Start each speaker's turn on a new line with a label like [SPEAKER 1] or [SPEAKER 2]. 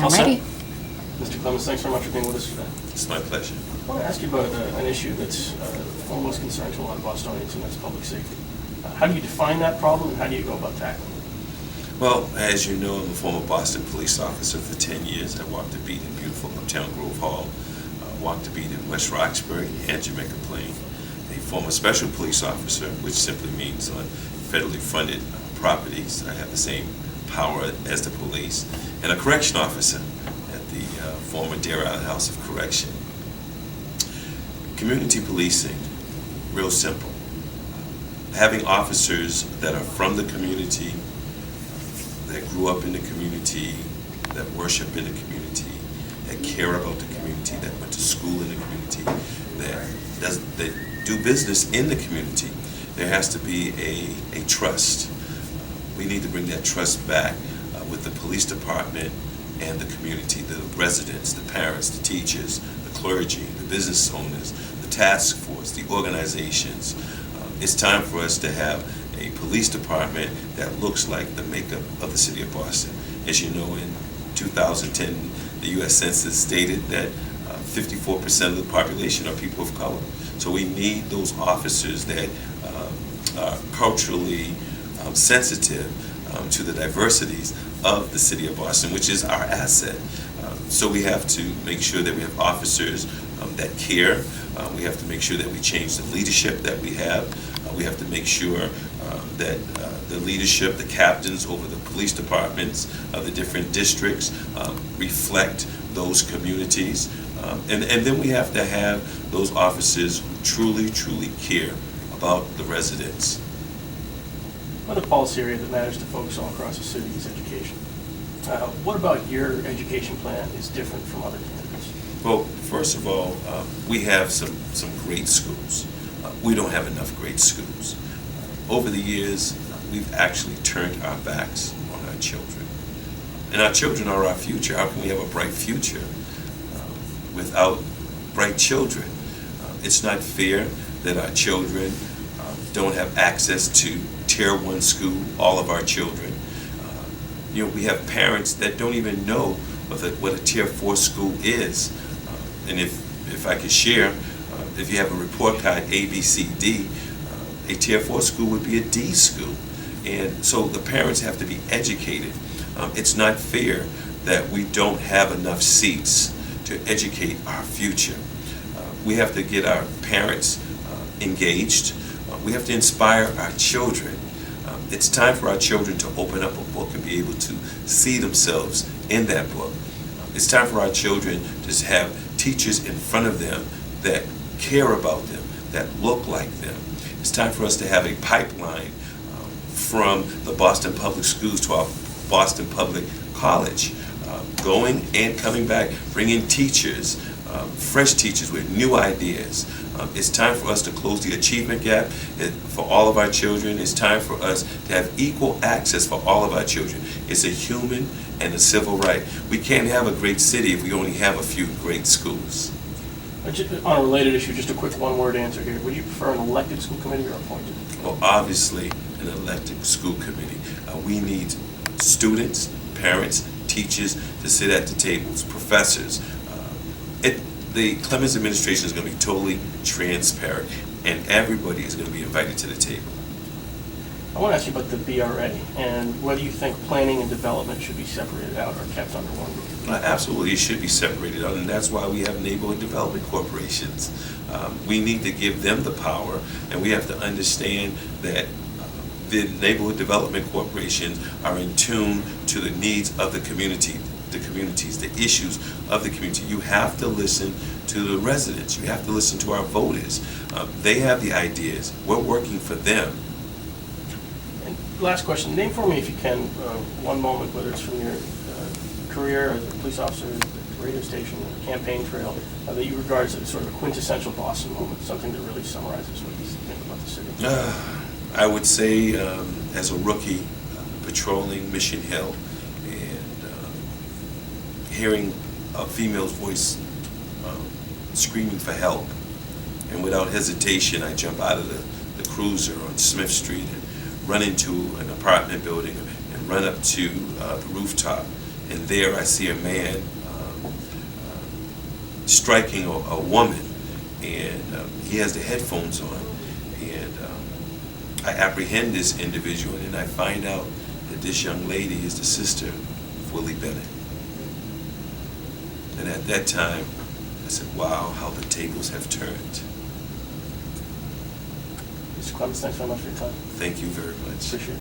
[SPEAKER 1] I'm ready.
[SPEAKER 2] Mr. Clemons, thanks very much for being with us today.
[SPEAKER 3] It's my pleasure.
[SPEAKER 2] I want to ask you about an issue that's almost concerned to a lot of Bostonians, and that's public safety. How do you define that problem, and how do you go about tackling it?
[SPEAKER 3] Well, as you know, I'm a former Boston police officer for 10 years. I walked the beat in beautiful Uptown Grove Hall, walked the beat in West Roxbury and Jamaica Plain. A former special police officer, which simply means on federally funded properties. I have the same power as the police. And a correction officer at the former Deer Island House of Correction. Community policing, real simple. Having officers that are from the community, that grew up in the community, that worship in the community, that care about the community, that went to school in the community, that do business in the community. There has to be a trust. We need to bring that trust back with the police department and the community, the residents, the parents, the teachers, the clergy, the business owners, the task force, the organizations. It's time for us to have a police department that looks like the makeup of the city of Boston. As you know, in 2010, the U.S. Census stated that 54% of the population are people of color. So we need those officers that are culturally sensitive to the diversities of the city of Boston, which is our asset. So we have to make sure that we have officers that care. We have to make sure that we change the leadership that we have. We have to make sure that the leadership, the captains over the police departments of the different districts reflect those communities. And then we have to have those officers who truly care about the residents.
[SPEAKER 2] Another policy area that matters to folks all across the city is education. What about your education plan is different from other candidates?
[SPEAKER 3] Well, first of all, we have some great schools. We don't have enough great schools. Over the years, we've actually turned our backs on our children. And our children are our future. How can we have a bright future without bright children? It's not fair that our children don't have access to Tier 1 school, all of our children. We have parents that don't even know what a Tier 4 school is. And if I could share, if you have a report card A, B, C, D, a Tier 4 school would be a D school. And so the parents have to be educated. It's not fair that we don't have enough seats to educate our future. We have to get our parents engaged. We have to inspire our children. It's time for our children to open up a book and be able to see themselves in that book. It's time for our children to have teachers in front of them that care about them, that look like them. It's time for us to have a pipeline from the Boston Public Schools to our Boston Public College, going and coming back, bringing teachers, fresh teachers with new ideas. It's time for us to close the achievement gap for all of our children. It's time for us to have equal access for all of our children. It's a human and a civil right. We can't have a great city if we only have a few great schools.
[SPEAKER 2] On a related issue, just a quick one-word answer here. Would you prefer an elected school committee or appointed?
[SPEAKER 3] Well, obviously, an elected school committee. We need students, parents, teachers to sit at the tables, professors. The Clemons administration is going to be totally transparent, and everybody is going to be invited to the table.
[SPEAKER 2] I want to ask you about the BRA and whether you think planning and development should be separated out or kept under one roof.
[SPEAKER 3] Absolutely, it should be separated out, and that's why we have neighborhood development corporations. We need to give them the power, and we have to understand that the neighborhood development corporations are in tune to the needs of the community, the communities, the issues of the community. You have to listen to the residents. You have to listen to our voters. They have the ideas. We're working for them.
[SPEAKER 2] And last question, name for me, if you can, one moment, whether it's from your career as a police officer, the radio station, the campaign trail, that you regard as sort of a quintessential Boston moment, something that really summarizes what you think about the city.
[SPEAKER 3] I would say as a rookie patrolling Mission Hill and hearing a female's voice screaming for help, and without hesitation I jump out of the cruiser on Smith Street and run into an apartment building and run up to the rooftop And there I see a man striking a woman, and he has the headphones on, and I apprehend this individual, and I find out that this young lady is the sister of Willie Bennett. And at that time, I said, wow, how the tables have turned.
[SPEAKER 2] Mr. Clemons, thanks very much for your time.
[SPEAKER 3] Thank you very much.
[SPEAKER 2] Appreciate it.